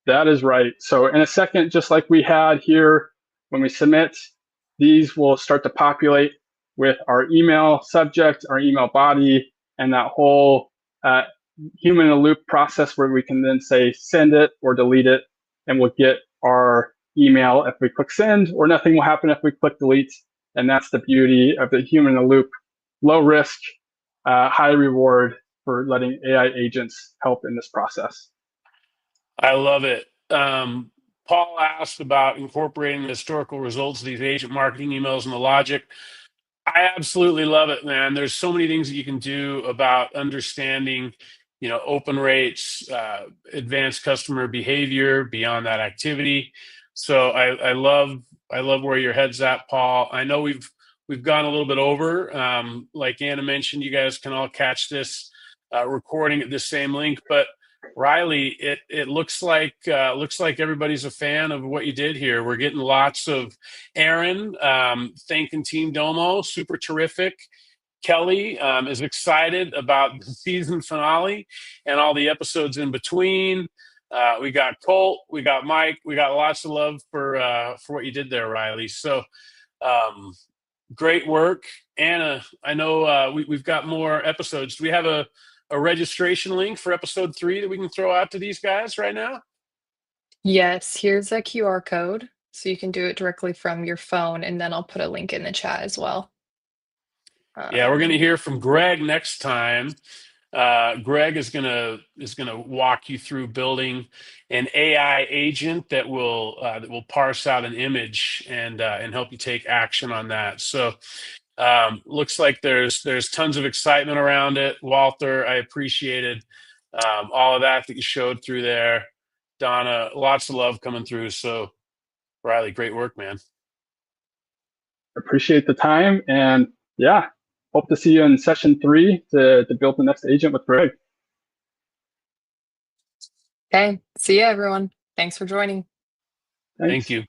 That is right. So in a second, just like we had here, when we submit, these will start to populate with our email subject, our email body, and that whole human in the loop process where we can then say send it or delete it, and we'll get our email if we click send, or nothing will happen if we click delete. And that's the beauty of the human in the loop, low risk, high reward for letting AI agents help in this process. I love it. Paul asked about incorporating the historical results of these agent marketing emails and the logic. I absolutely love it, man. There's so many things that you can do about understanding, open rates, advanced customer behavior beyond that activity. So I love where your head's at, Paul. I know we've gone a little bit over. Like Anna mentioned, you guys can all catch this recording at this same link, but Riley, it looks like everybody's a fan of what you did here. We're getting lots of Aaron thanking Team Domo, super terrific. Kelly is excited about the season finale and all the episodes in between. We got Colt, we got Mike, we got lots of love for what you did there, Riley. So great work, Anna. I know we've got more episodes. Do we have a registration link for episode 3 that we can throw out to these guys right now? Yes, here's a QR code, so you can do it directly from your phone, and then I'll put a link in the chat as well. Yeah, we're going to hear from Greg next time. Greg is gonna walk you through building an AI agent that will parse out an image and help you take action on that. So looks like there's tons of excitement around it. Walter, I appreciated all of that you showed through there. Donna, lots of love coming through. So Riley, great work, man. Appreciate the time, and yeah, hope to see you in session 3 to build the next agent with Greg. Okay, see ya, everyone. Thanks for joining. Thanks. Thank you.